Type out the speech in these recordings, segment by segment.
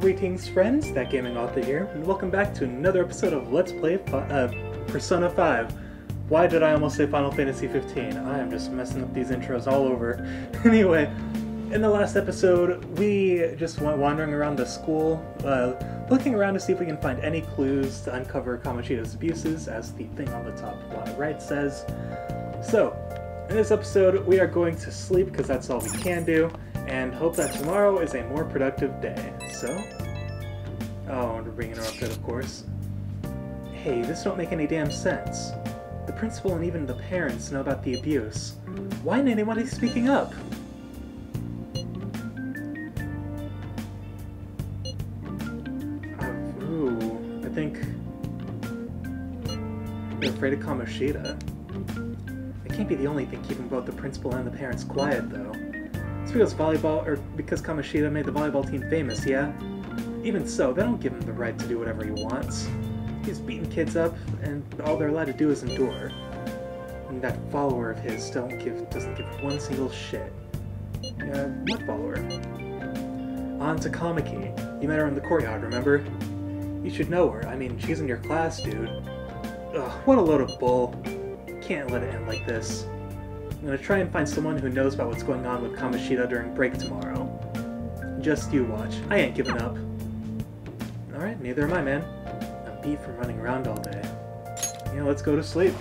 Greetings friends, That Gaming Author here, and welcome back to another episode of Let's Play Persona 5. Why did I almost say Final Fantasy 15? I am just messing up these intros all over. Anyway, in the last episode, we just went wandering around the school, looking around to see if we can find any clues to uncover Kamoshida's abuses, as the thing on the top right says. So, in this episode, we are going to sleep because that's all we can do, and hope that tomorrow is a more productive day. So, oh, and we're being interrupted, of course. Hey, this don't make any damn sense. The principal and even the parents know about the abuse. Why ain't anybody speaking up? Ooh, I think they're afraid of Kamoshida. It can't be the only thing keeping both the principal and the parents quiet, though. It's because Kamoshida made the volleyball team famous, yeah? Even so, they don't give him the right to do whatever he wants. He's beating kids up, and all they're allowed to do is endure. And that follower of his doesn't give one single shit. What follower? Aunt Takamaki. You met her in the courtyard, remember? You should know her. I mean, she's in your class, dude. Ugh, what a load of bull. Can't let it end like this. I'm gonna try and find someone who knows about what's going on with Kamoshida during break tomorrow. Just you watch. I ain't giving up. Alright, neither am I, man. I'm beat from running around all day. Yeah, let's go to sleep.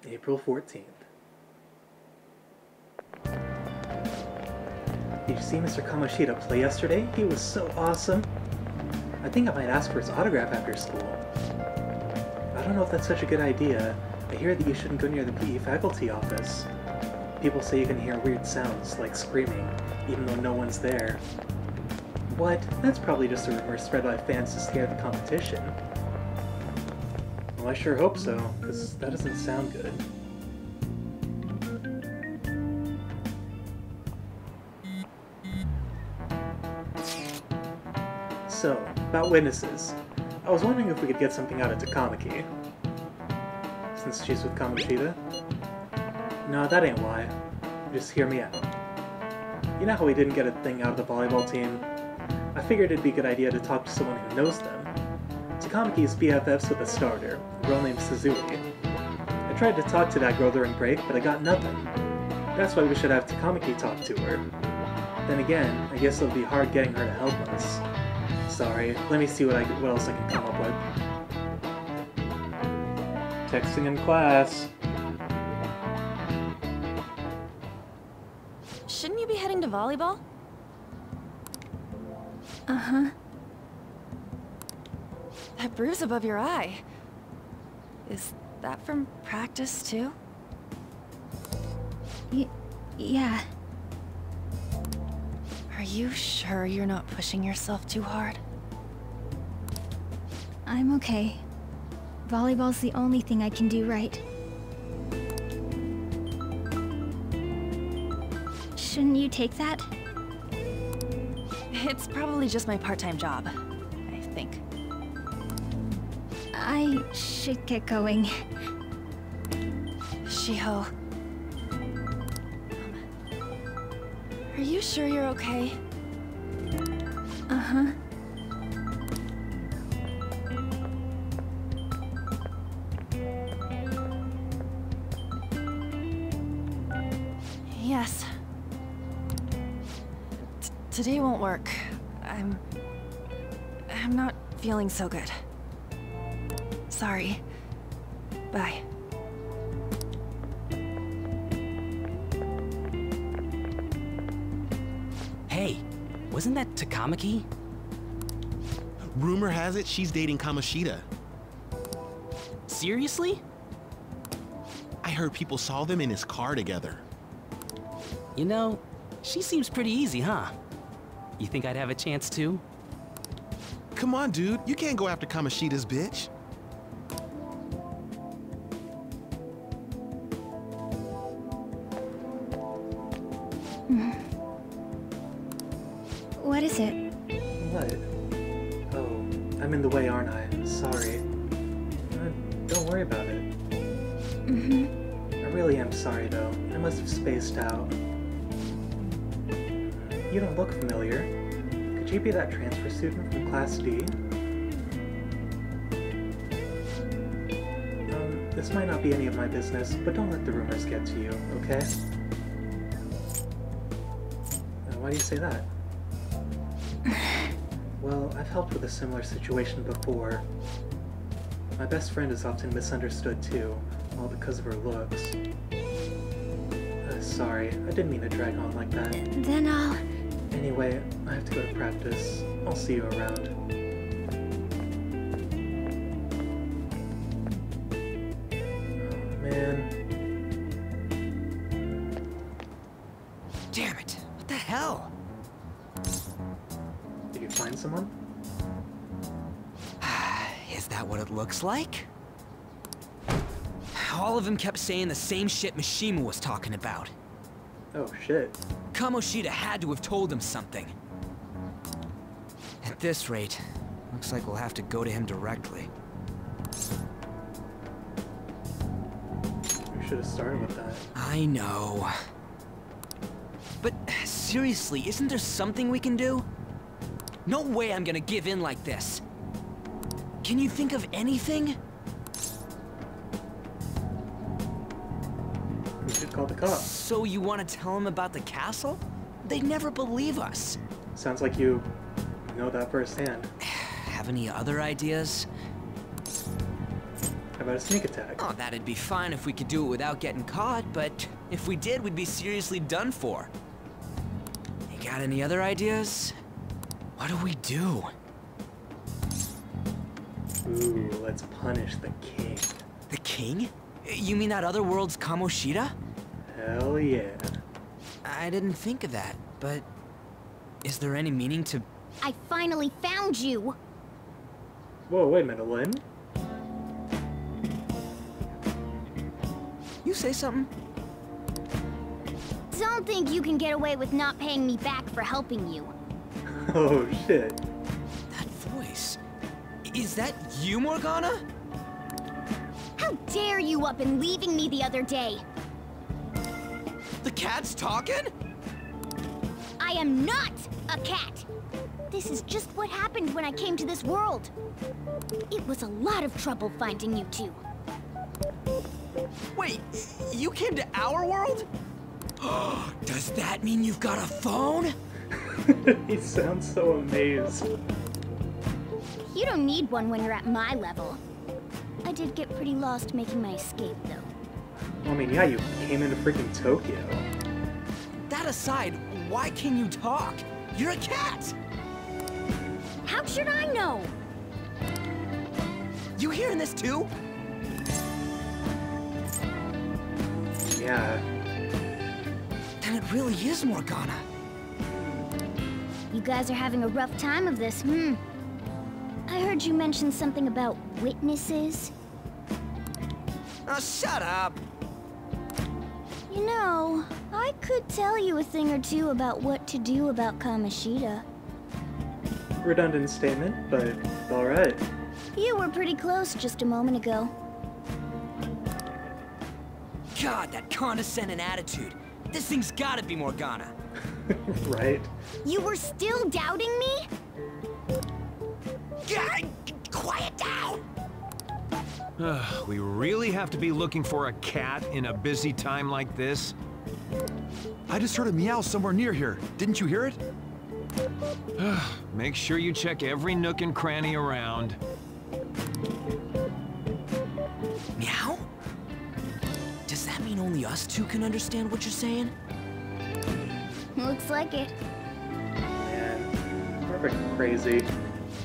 April 14th. Did you see Mr. Kamoshida play yesterday? He was so awesome. I think I might ask for his autograph after school. I don't know if that's such a good idea. I hear that you shouldn't go near the PE faculty office. People say you can hear weird sounds, like screaming, even though no one's there. What? That's probably just a rumor spread by fans to scare the competition. Well, I sure hope so, because that doesn't sound good. So, about witnesses. I was wondering if we could get something out of Takamaki. Since she's with Kamoshida? No, that ain't why. Just hear me out. You know how we didn't get a thing out of the volleyball team? I figured it'd be a good idea to talk to someone who knows them. Takamaki is BFFs with a starter, a girl named Suzuki. I tried to talk to that girl during break, but I got nothing. That's why we should have Takamaki talk to her. Then again, I guess it'll be hard getting her to help us. Sorry, let me see what else I can come up with. Texting in class. Shouldn't you be heading to volleyball? Uh-huh. That bruise above your eye. Is that from practice, too? Yeah. Are you sure you're not pushing yourself too hard? I'm okay. Volleyball's the only thing I can do right. Shouldn't you take that? It's probably just my part-time job, I think. I should get going. Shiho. Are you sure you're okay? Uh-huh. Yes. Today won't work. I'm not feeling so good. Sorry. Bye. Hey, wasn't that Takamaki? Rumor has it she's dating Kamoshida. Seriously? I heard people saw them in his car together. You know, she seems pretty easy, huh? You think I'd have a chance too? Come on, dude. You can't go after Kamoshida's bitch. What is it? What? Oh, I'm in the way, aren't I? Sorry. Don't worry about it. I really am sorry, though. I must have spaced out. You don't look familiar. Could you be that transfer student from Class D? This might not be any of my business, but don't let the rumors get to you, okay? Why do you say that? Well, I've helped with a similar situation before. My best friend is often misunderstood too, all because of her looks. Sorry, I didn't mean to drag on like that. Then I'll... Anyway, I have to go to practice. I'll see you around. Oh, man. Damn it! What the hell? Did you find someone? Is that what it looks like? All of them kept saying the same shit Mishima was talking about. Oh, shit. Kamoshida had to have told him something. At this rate, looks like we'll have to go to him directly. We should have started with that. I know. But seriously, isn't there something we can do? No way I'm gonna give in like this. Can you think of anything? We should call the cops. So you want to tell him about the castle? They'd never believe us. Sounds like you know that firsthand. Have any other ideas? How about a sneak attack? Oh, that'd be fine if we could do it without getting caught, but if we did, we'd be seriously done for. You got any other ideas? What do we do? Ooh, let's punish the king. The king? You mean that other world's Kamoshida? Hell yeah. I didn't think of that, but is there any meaning to... I finally found you! Whoa, wait a minute, Lynn? You say something? Don't think you can get away with not paying me back for helping you. Oh, shit. That voice... Is that you, Morgana? How dare you up and leaving me the other day? The cat's talking? I am not a cat! This is just what happened when I came to this world. It was a lot of trouble finding you two. Wait, you came to our world? Does that mean you've got a phone? He sounds so amazed. You don't need one when you're at my level. I did get pretty lost making my escape, though. Well, I mean, yeah, you came into freaking Tokyo. That aside, why can you talk? You're a cat! How should I know? You hearing this too? Yeah. Then it really is Morgana. You guys are having a rough time of this, I heard you mention something about witnesses. Oh, shut up! You know, I could tell you a thing or two about what to do about Kamoshida. Redundant statement, but alright. You were pretty close just a moment ago. God, that condescending attitude. This thing's gotta be Morgana. Right? You were still doubting me? God, quiet down! We really have to be looking for a cat in a busy time like this? I just heard a meow somewhere near here. Didn't you hear it? Make sure you check every nook and cranny around. Meow? Does that mean only us two can understand what you're saying? Looks like it. Man, we're freaking crazy.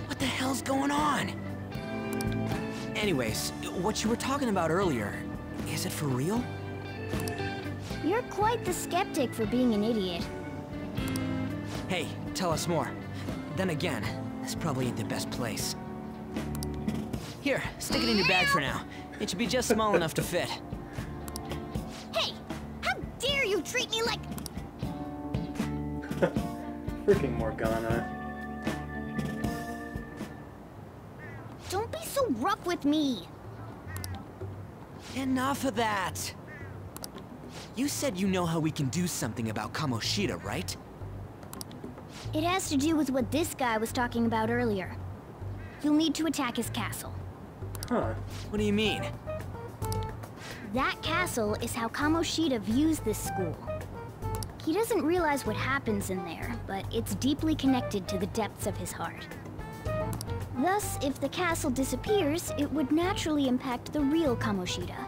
What the hell's going on? Anyways, what you were talking about earlier, is it for real? You're quite the skeptic for being an idiot. Hey, tell us more. Then again, this probably ain't the best place. Here, stick it in your bag for now. It should be just small enough to fit. Hey! How dare you treat me like... Freaking Morgana. Don't be so rough with me. Enough of that! You said you know how we can do something about Kamoshida, right? It has to do with what this guy was talking about earlier. You'll need to attack his castle. Huh. What do you mean? That castle is how Kamoshida views this school. He doesn't realize what happens in there, but it's deeply connected to the depths of his heart. Thus, if the castle disappears, it would naturally impact the real Kamoshida.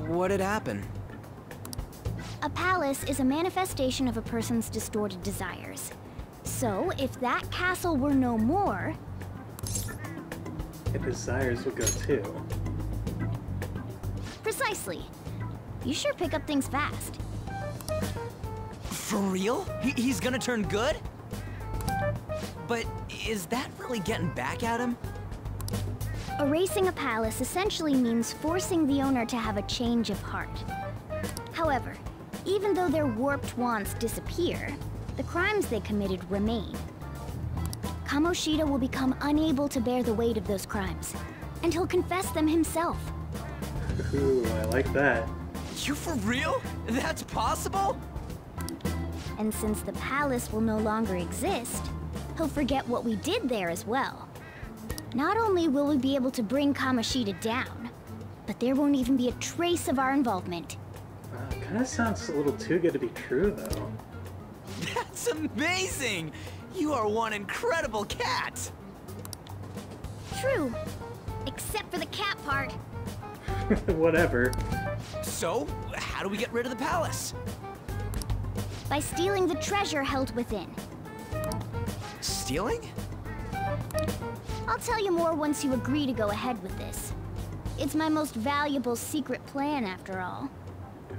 What'd happen? A palace is a manifestation of a person's distorted desires. So, if that castle were no more... If desires would go too. Precisely. You sure pick up things fast. For real? He's gonna turn good? But is that really getting back at him? Erasing a palace essentially means forcing the owner to have a change of heart. However, even though their warped wants disappear, the crimes they committed remain. Kamoshida will become unable to bear the weight of those crimes, and he'll confess them himself. Ooh, I like that. You for real? That's possible? And since the palace will no longer exist, he'll forget what we did there as well. Not only will we be able to bring Kamoshida down, but there won't even be a trace of our involvement. Kinda sounds a little too good to be true, though. That's amazing! You are one incredible cat! True. Except for the cat part. Whatever. So, how do we get rid of the palace? By stealing the treasure held within. Stealing? I'll tell you more once you agree to go ahead with this. It's my most valuable secret plan, after all.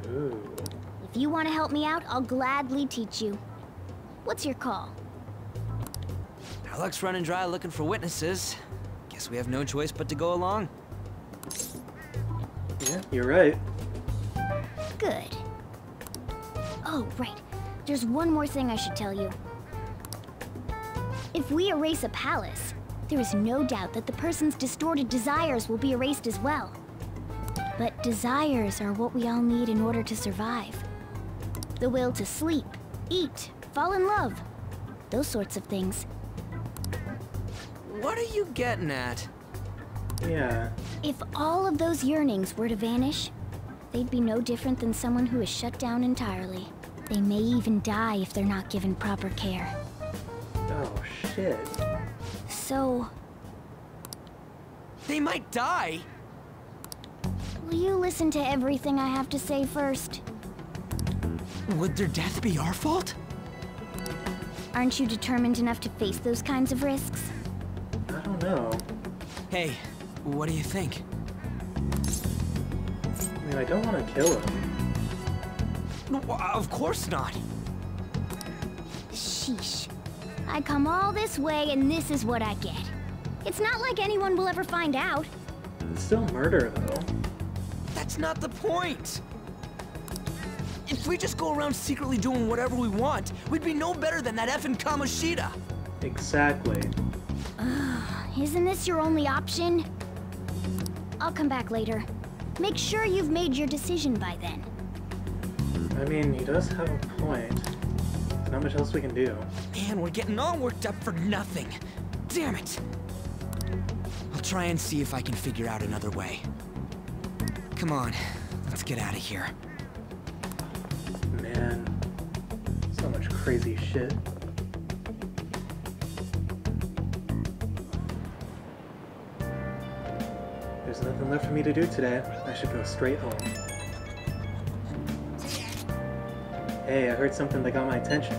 Ooh. If you want to help me out, I'll gladly teach you. What's your call? Our luck's running dry looking for witnesses. Guess we have no choice but to go along. Yeah, you're right. Good. Oh, right. There's one more thing I should tell you. If we erase a palace, there is no doubt that the person's distorted desires will be erased as well. But desires are what we all need in order to survive. The will to sleep, eat, fall in love. Those sorts of things. What are you getting at? Yeah. If all of those yearnings were to vanish, they'd be no different than someone who is shut down entirely. They may even die if they're not given proper care. Oh, shit. So, They might die! will you listen to everything I have to say first? Would their death be our fault? Aren't you determined enough to face those kinds of risks? I don't know. Hey, what do you think? I mean, I don't want to kill him. No, of course not. Sheesh. I come all this way and this is what I get. It's not like anyone will ever find out. It's still murder, though. That's not the point! If we just go around secretly doing whatever we want, we'd be no better than that effing Kamoshida! Exactly. Isn't this your only option? I'll come back later. Make sure you've made your decision by then. I mean, he does have a point. There's not much else we can do. Man, we're getting all worked up for nothing. Damn it! I'll try and see if I can figure out another way. Come on, let's get out of here. Man. So much crazy shit. There's nothing left for me to do today. I should go straight home. Hey, I heard something that got my attention.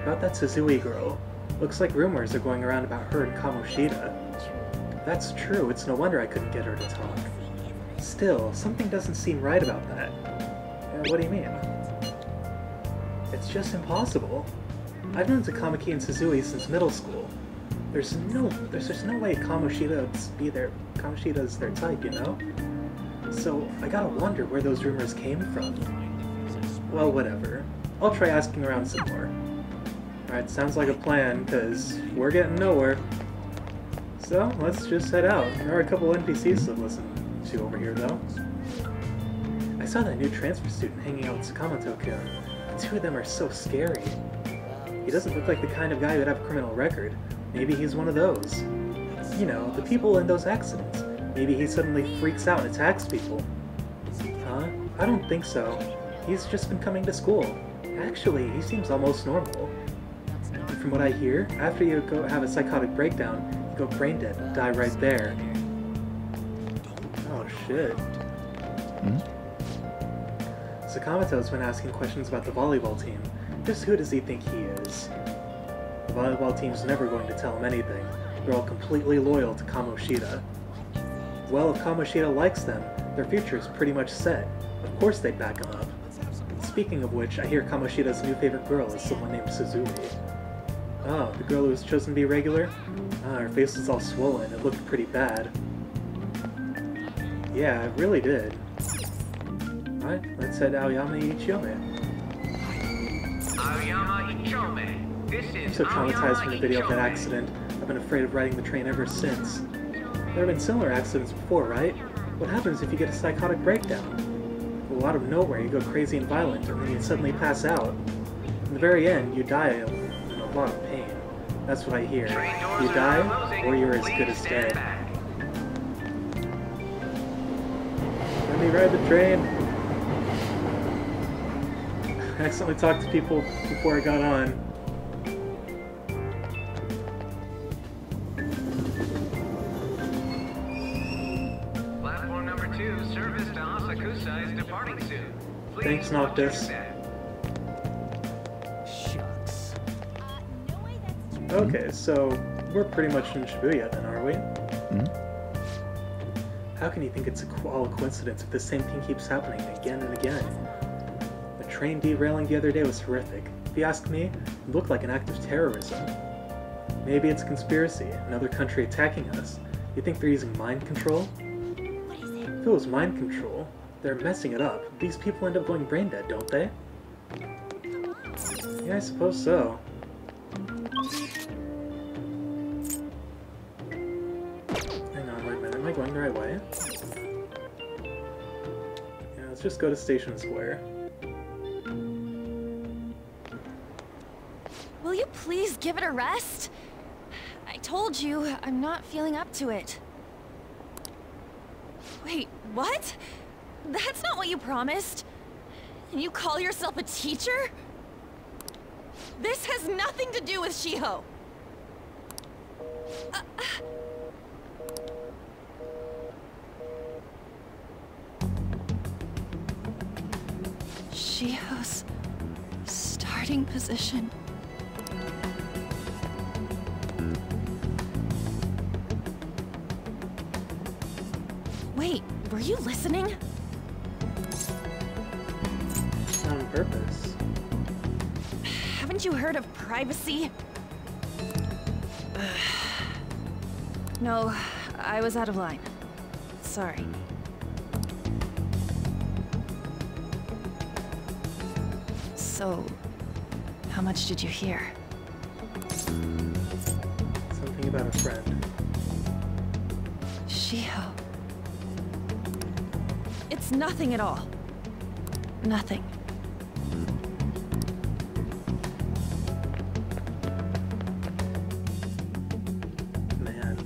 About that Suzui girl. Looks like rumors are going around about her and Kamoshida. If that's true, it's no wonder I couldn't get her to talk. Still, something doesn't seem right about that. What do you mean? It's just impossible. I've known Takamaki and Suzui since middle school. There's just no way Kamoshida's their type, you know? So, I gotta wonder where those rumors came from. Well, whatever. I'll try asking around some more. Alright, sounds like a plan, because we're getting nowhere. So, let's just head out. There are a couple NPCs to listen to over here, though. I saw that new transfer student hanging out with Sakamoto-kun. The two of them are so scary. He doesn't look like the kind of guy who'd have a criminal record. Maybe he's one of those. You know, the people in those accidents. Maybe he suddenly freaks out and attacks people. Huh? I don't think so. He's just been coming to school. Actually, he seems almost normal. And from what I hear, after you go have a psychotic breakdown, you go brain dead and die right there. Oh shit. Sakamoto's been asking questions about the volleyball team. Just who does he think he is? The volleyball team's never going to tell him anything. They're all completely loyal to Kamoshida. Well, if Kamoshida likes them, their future is pretty much set. Of course they'd back him up. Speaking of which, I hear Kamoshida's new favorite girl is someone named Suzumi. Oh, the girl who was chosen to be regular? Ah, her face was all swollen. It looked pretty bad. Yeah, it really did. Alright, let's head Aoyama Ichiyome. Aoyama Ichiyome. I'm so traumatized from the video of that accident. I've been afraid of riding the train ever since. There have been similar accidents before, right? What happens if you get a psychotic breakdown? Well, out of nowhere you go crazy and violent, and then you suddenly pass out. In the very end, you die in a lot of pain. That's what I hear. You die, or you're as good as dead. Let me ride the train! I accidentally talked to people before I got on. Platform number 2, service to Asakusa is departing soon. Please Thanks, Noctis. Shucks. Okay, so we're pretty much in Shibuya then, are we? How can you think it's all a coincidence if the same thing keeps happening again and again? The train derailing the other day was horrific. If you ask me, it looked like an act of terrorism. Maybe it's a conspiracy, another country attacking us. You think they're using mind control? If it was mind control, they're messing it up. These people end up going brain dead, don't they? Yeah, I suppose so. Hang on, wait a minute. Am I going the right way? Yeah, let's just go to Station Square. Will you please give it a rest? I told you, I'm not feeling up to it. Wait, what? That's not what you promised. And you call yourself a teacher? This has nothing to do with Shiho. Shiho's starting position. Wait, were you listening? Not on purpose. Haven't you heard of privacy? No, I was out of line. Sorry. So, how much did you hear? Something about a friend. Shiho. It's nothing at all. Nothing. Man.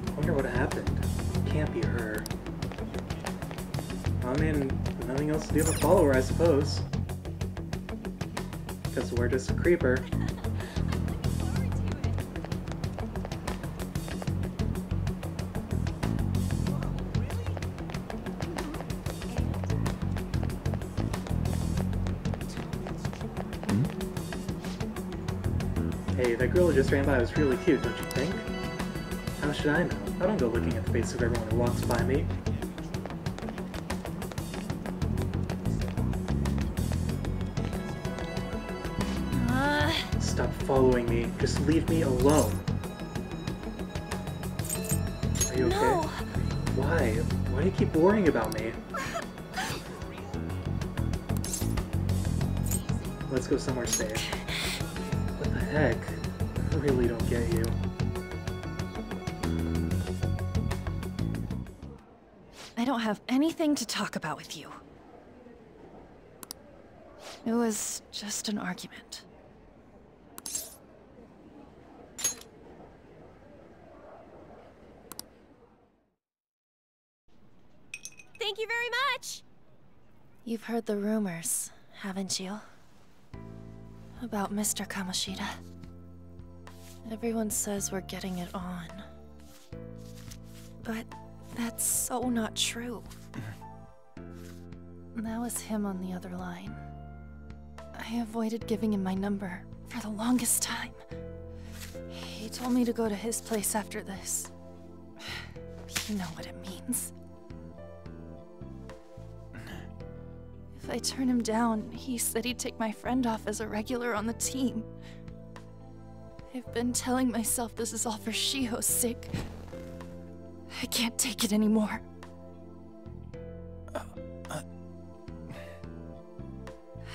I wonder what happened. It can't be her. I mean, nothing else to do but follow her, I suppose. Because we're just a creeper. Hey, that girl who just ran by was really cute, don't you think? How should I know? I don't go looking at the face of everyone who walks by me. Stop following me. Just leave me alone. Are you okay? No. Why? Why do you keep worrying about me? Let's go somewhere safe. What the heck? I really don't get you. I don't have anything to talk about with you. It was just an argument. Thank you very much! You've heard the rumors, haven't you? About Mr. Kamoshida. Everyone says we're getting it on. But that's so not true. That was him on the other line. I avoided giving him my number for the longest time. He told me to go to his place after this. You know what it means. If I turn him down, he said he'd take my friend off as a regular on the team. I've been telling myself this is all for Shiho's sake. I can't take it anymore.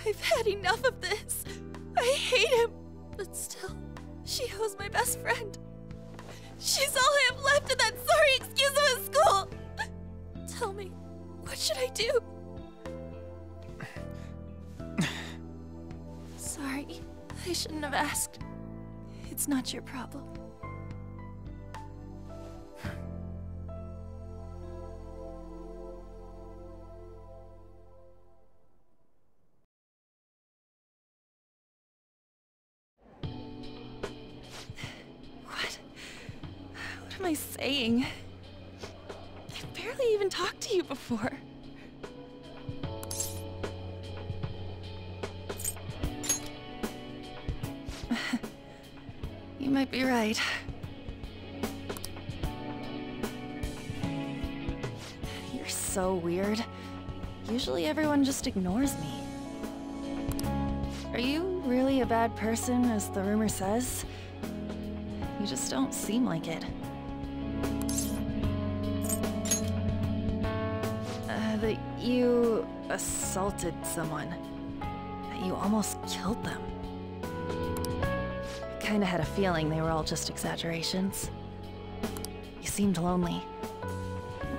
I've had enough of this. I hate him. But still, Shiho's my best friend. She's all I have left in that sorry excuse of a school. Tell me, what should I do? Sorry, I shouldn't have asked. It's not your problem. What am I saying? I've barely even talked to you before. You might be right. You're so weird. Usually everyone just ignores me. Are you really a bad person, as the rumor says? You just don't seem like it. That you assaulted someone. That you almost killed them. I kinda had a feeling they were all just exaggerations. You seemed lonely.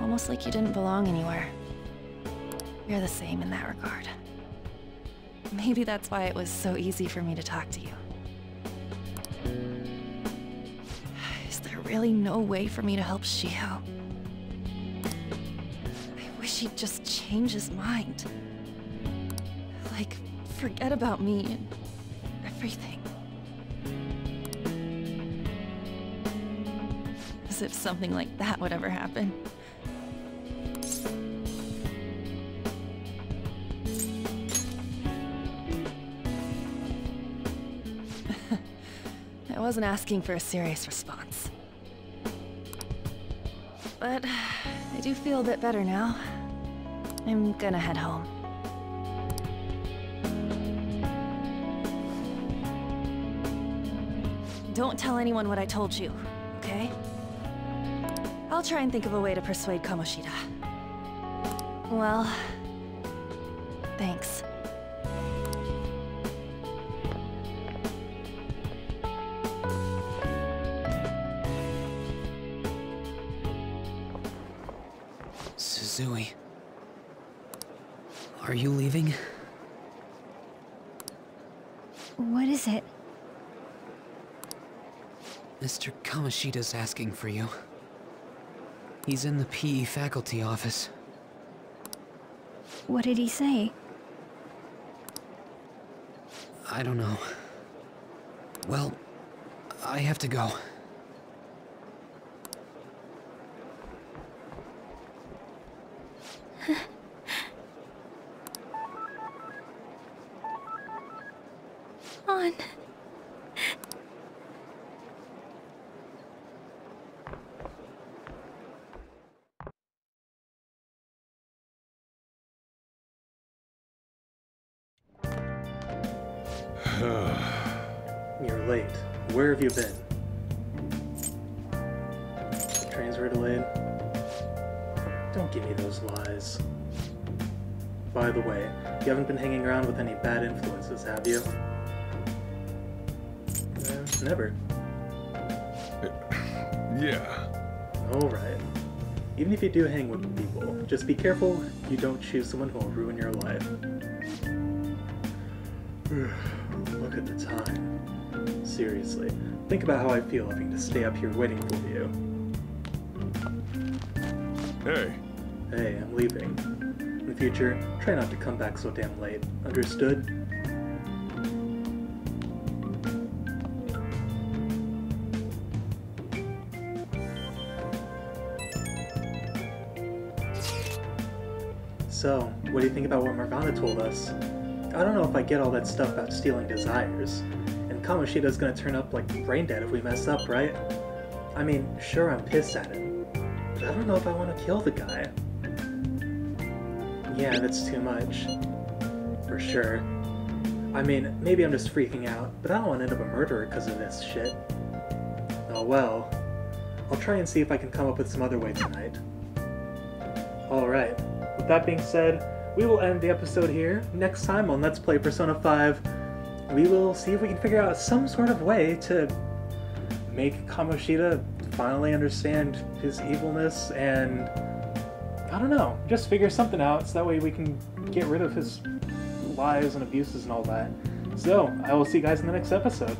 Almost like you didn't belong anywhere. You're the same in that regard. Maybe that's why it was so easy for me to talk to you. Is there really no way for me to help Shiho? I wish he'd just change his mind. Like, forget about me and everything. As if something like that would ever happen. I wasn't asking for a serious response. But I do feel a bit better now. I'm gonna head home. Don't tell anyone what I told you, okay? I'll try and think of a way to persuade Kamoshida. Well, thanks. Suzui. Are you leaving? What is it? Mr. Kamoshida's asking for you. He's in the PE faculty office. What did he say? I don't know. Well, I have to go. On. You're late. Where have you been? The trains were delayed. Don't give me those lies. By the way, you haven't been hanging around with any bad influences, have you? Never. Yeah. Alright. Even if you do hang with people, just be careful you don't choose someone who will ruin your life. Look at the time. Seriously, think about how I feel having to stay up here waiting for you. Hey. Hey, I'm leaving. In the future, try not to come back so damn late. Understood? So, what do you think about what Morgana told us? I don't know if I get all that stuff about stealing desires. And Kamoshida's gonna turn up like brain dead if we mess up, right? I mean, sure, I'm pissed at him, but I don't know if I want to kill the guy. Yeah, that's too much. For sure. I mean, maybe I'm just freaking out, but I don't want to end up a murderer because of this shit. Oh well. I'll try and see if I can come up with some other way tonight. Alright. With that being said, we will end the episode here. Next time on Let's Play Persona 5, we will see if we can figure out some sort of way to make Kamoshida finally understand his evilness and, I don't know, just figure something out so that way we can get rid of his lies and abuses and all that. So, I will see you guys in the next episode.